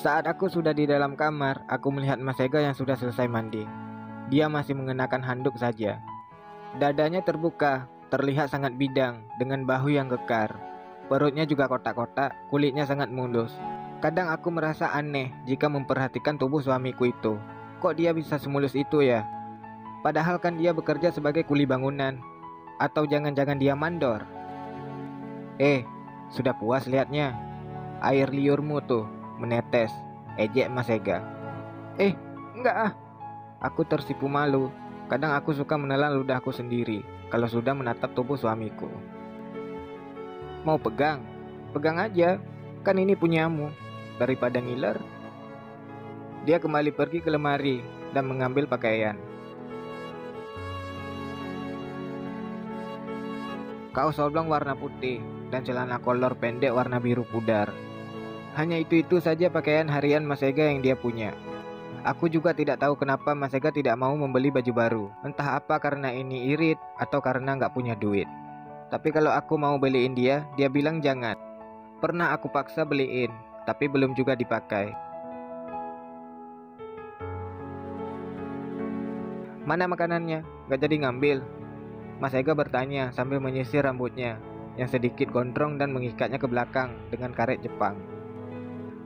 Saat aku sudah di dalam kamar, aku melihat Mas Ega yang sudah selesai mandi. Dia masih mengenakan handuk saja. Dadanya terbuka, terlihat sangat bidang, dengan bahu yang kekar. Perutnya juga kotak-kotak, kulitnya sangat mulus. Kadang aku merasa aneh jika memperhatikan tubuh suamiku itu. Kok dia bisa semulus itu ya? Padahal kan dia bekerja sebagai kuli bangunan. Atau jangan-jangan dia mandor? Sudah puas lihatnya? Air liurmu tuh menetes, ejek Mas Ega. Enggak ah. Aku tersipu malu. Kadang aku suka menelan ludahku sendiri kalau sudah menatap tubuh suamiku. Mau pegang? Pegang aja. Kan ini punyamu. Daripada ngiler. Dia kembali pergi ke lemari dan mengambil pakaian. Kaos oblong warna putih dan celana kolor pendek warna biru pudar. Hanya itu saja pakaian harian Mas Ega yang dia punya. Aku juga tidak tahu kenapa Mas Ega tidak mau membeli baju baru. Entah apa karena ini irit atau karena nggak punya duit. Tapi kalau aku mau beliin dia bilang jangan. Pernah aku paksa beliin, tapi belum juga dipakai. Mana makanannya? Nggak jadi ngambil? Mas Ega bertanya sambil menyisir rambutnya yang sedikit gondrong dan mengikatnya ke belakang dengan karet Jepang.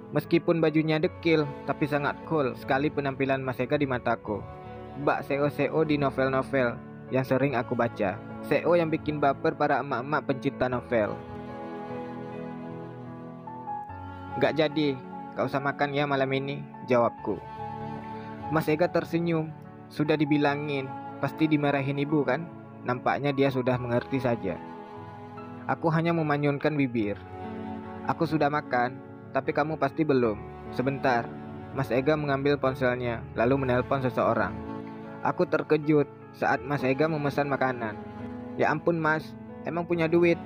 Meskipun bajunya dekil, tapi sangat cool sekali penampilan Mas Ega di mataku. Bak SEO-SEO di novel-novel yang sering aku baca. SEO yang bikin baper para emak-emak pencipta novel. Gak jadi, gak usah makan ya malam ini, jawabku. Mas Ega tersenyum. Sudah dibilangin, pasti dimarahin ibu kan? Nampaknya dia sudah mengerti saja. Aku hanya memanyunkan bibir. Aku sudah makan. Tapi kamu pasti belum. Sebentar. Mas Ega mengambil ponselnya lalu menelpon seseorang. Aku terkejut saat Mas Ega memesan makanan. Ya ampun Mas, emang punya duit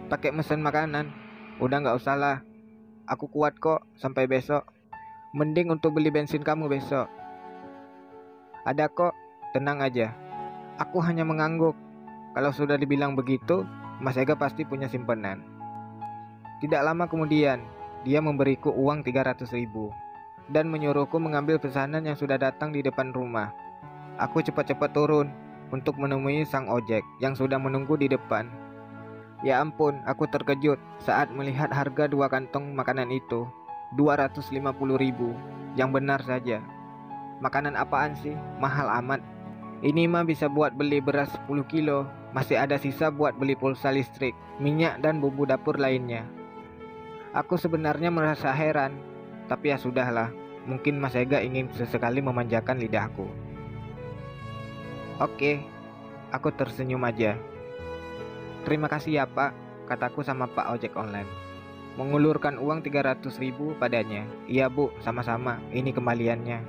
pakai mesen makanan? Udah gak usah lah. Aku kuat kok sampai besok. Mending untuk beli bensin kamu besok. Ada kok, tenang aja. Aku hanya mengangguk. Kalau sudah dibilang begitu, Mas Ega pasti punya simpenan. Tidak lama kemudian dia memberiku uang 300.000 dan menyuruhku mengambil pesanan yang sudah datang di depan rumah. Aku cepat-cepat turun untuk menemui sang ojek yang sudah menunggu di depan. Ya ampun, aku terkejut saat melihat harga 2 kantong makanan itu, 250.000. Yang benar saja. Makanan apaan sih? Mahal amat. Ini mah bisa buat beli beras 10 kilo. Masih ada sisa buat beli pulsa listrik, minyak dan bumbu dapur lainnya. Aku sebenarnya merasa heran, tapi ya sudahlah. Mungkin Mas Ega ingin sesekali memanjakan lidahku. Oke, aku tersenyum aja. Terima kasih ya Pak, kataku sama Pak ojek online. Mengulurkan uang 300.000 padanya. Iya Bu, sama-sama, ini kembaliannya.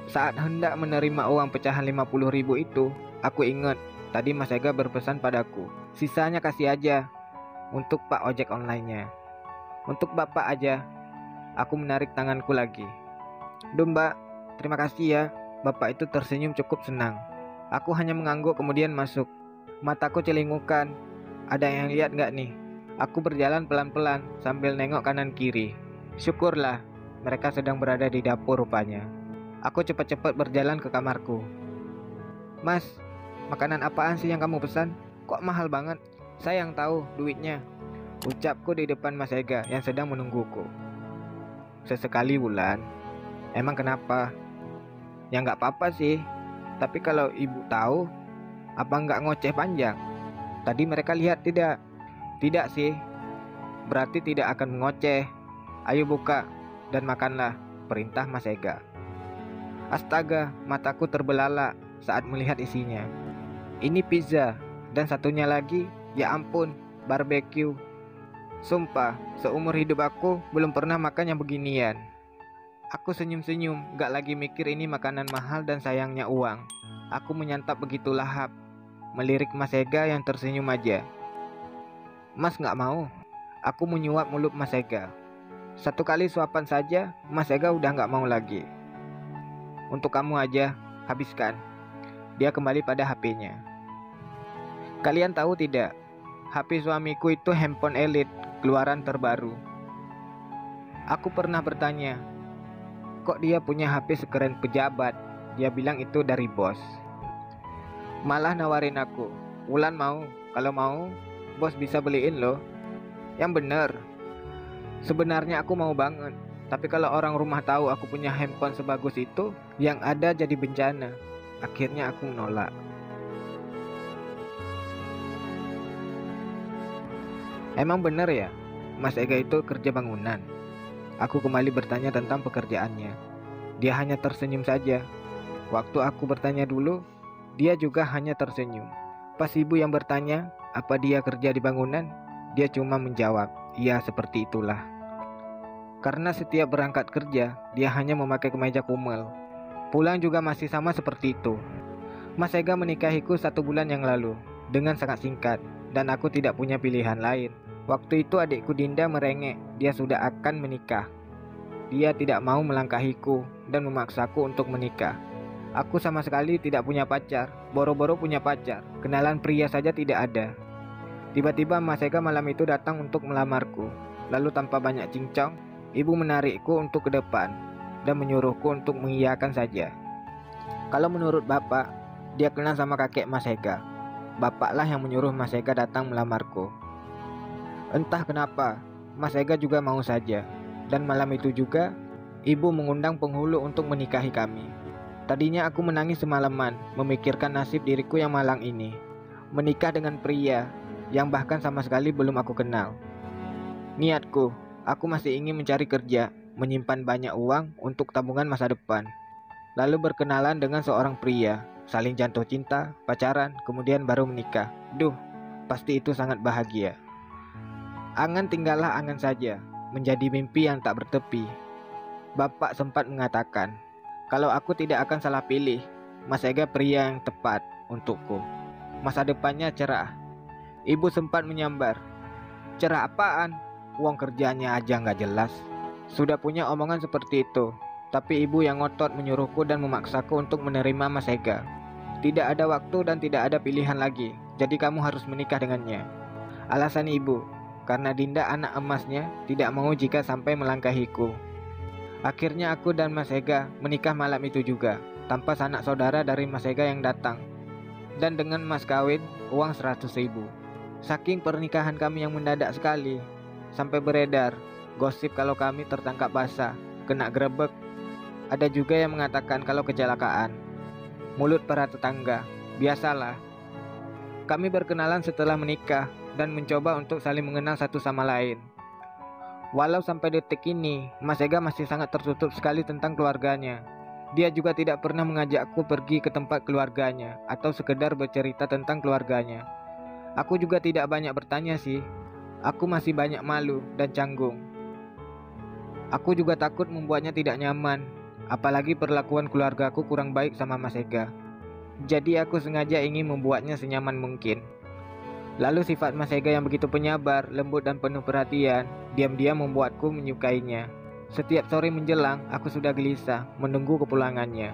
Saat hendak menerima uang pecahan 50.000 itu, aku ingat tadi Mas Ega berpesan padaku, sisanya kasih aja untuk Pak ojek online-nya. Untuk Bapak aja. Aku menarik tanganku lagi. Duh Mbak, terima kasih ya. Bapak itu tersenyum cukup senang. Aku hanya mengangguk kemudian masuk. Mataku celingukan. Ada yang lihat gak nih? Aku berjalan pelan-pelan sambil nengok kanan kiri. Syukurlah, mereka sedang berada di dapur rupanya. Aku cepat-cepat berjalan ke kamarku. Mas, makanan apaan sih yang kamu pesan? Kok mahal banget? Saya yang tahu duitnya, ucapku di depan Mas Ega yang sedang menungguku. Sesekali Wulan. Emang kenapa? Ya nggak apa-apa sih. Tapi kalau ibu tahu, apa nggak ngoceh panjang? Tadi mereka lihat tidak? Tidak sih. Berarti tidak akan mengoceh. Ayo buka dan makanlah, perintah Mas Ega. Astaga, mataku terbelalak saat melihat isinya. Ini pizza dan satunya lagi, ya ampun, barbecue. Sumpah, seumur hidup aku belum pernah makan yang beginian. Aku senyum-senyum, gak lagi mikir ini makanan mahal dan sayangnya uang. Aku menyantap begitu lahap, melirik Mas Ega yang tersenyum aja. Mas gak mau? Aku menyuap mulut Mas Ega. Satu kali suapan saja, Mas Ega udah gak mau lagi. Untuk kamu aja, habiskan. Dia kembali pada HP-nya. Kalian tahu tidak? HP suamiku itu handphone elite, keluaran terbaru. Aku pernah bertanya, kok dia punya HP sekeren pejabat? Dia bilang itu dari bos. Malah nawarin aku, Wulan mau? Kalau mau, bos bisa beliin loh. Yang bener, sebenarnya aku mau banget. Tapi kalau orang rumah tahu aku punya handphone sebagus itu, yang ada jadi bencana. Akhirnya aku menolak. Emang bener ya, Mas Ega itu kerja bangunan? Aku kembali bertanya tentang pekerjaannya. Dia hanya tersenyum saja. Waktu aku bertanya dulu, dia juga hanya tersenyum. Pas ibu yang bertanya, apa dia kerja di bangunan? Dia cuma menjawab, iya seperti itulah. Karena setiap berangkat kerja, dia hanya memakai kemeja kumel. Pulang juga masih sama seperti itu. Mas Ega menikahiku 1 bulan yang lalu, dengan sangat singkat, dan aku tidak punya pilihan lain. Waktu itu adikku Dinda merengek, dia sudah akan menikah. Dia tidak mau melangkahiku dan memaksaku untuk menikah. Aku sama sekali tidak punya pacar, boro-boro punya pacar, kenalan pria saja tidak ada. Tiba-tiba Mas Ega malam itu datang untuk melamarku. Lalu tanpa banyak cincong, ibu menarikku untuk ke depan dan menyuruhku untuk mengiyakan saja. Kalau menurut bapak, dia kenal sama kakek Mas Ega. Bapaklah yang menyuruh Mas Ega datang melamarku. Entah kenapa, Mas Ega juga mau saja. Dan malam itu juga, ibu mengundang penghulu untuk menikahi kami. Tadinya aku menangis semalaman, memikirkan nasib diriku yang malang ini. Menikah dengan pria yang bahkan sama sekali belum aku kenal. Niatku, aku masih ingin mencari kerja, menyimpan banyak uang untuk tabungan masa depan. Lalu berkenalan dengan seorang pria, saling jatuh cinta, pacaran, kemudian baru menikah. Duh, pasti itu sangat bahagia. Angan tinggallah angan saja, menjadi mimpi yang tak bertepi. Bapak sempat mengatakan, kalau aku tidak akan salah pilih, Mas Ega pria yang tepat untukku. Masa depannya cerah. Ibu sempat menyambar, cerah apaan? Uang kerjanya aja nggak jelas. Sudah punya omongan seperti itu, tapi ibu yang ngotot menyuruhku dan memaksaku untuk menerima Mas Ega. Tidak ada waktu dan tidak ada pilihan lagi, jadi kamu harus menikah dengannya. Alasan ibu, karena Dinda anak emasnya tidak mau jika sampai melangkahiku. Akhirnya aku dan Mas Ega menikah malam itu juga, tanpa sanak saudara dari Mas Ega yang datang. Dan dengan mas kawin, uang 100.000. Saking pernikahan kami yang mendadak sekali, sampai beredar gosip kalau kami tertangkap basah, kena grebek. Ada juga yang mengatakan kalau kecelakaan. Mulut para tetangga, biasalah. Kami berkenalan setelah menikah dan mencoba untuk saling mengenal satu sama lain. Walau sampai detik ini, Mas Ega masih sangat tertutup sekali tentang keluarganya. Dia juga tidak pernah mengajakku pergi ke tempat keluarganya atau sekedar bercerita tentang keluarganya. Aku juga tidak banyak bertanya sih. Aku masih banyak malu dan canggung. Aku juga takut membuatnya tidak nyaman, apalagi perlakuan keluargaku kurang baik sama Mas Ega. Jadi aku sengaja ingin membuatnya senyaman mungkin. Lalu sifat Mas Ega yang begitu penyabar, lembut dan penuh perhatian, diam-diam membuatku menyukainya. Setiap sore menjelang, aku sudah gelisah menunggu kepulangannya.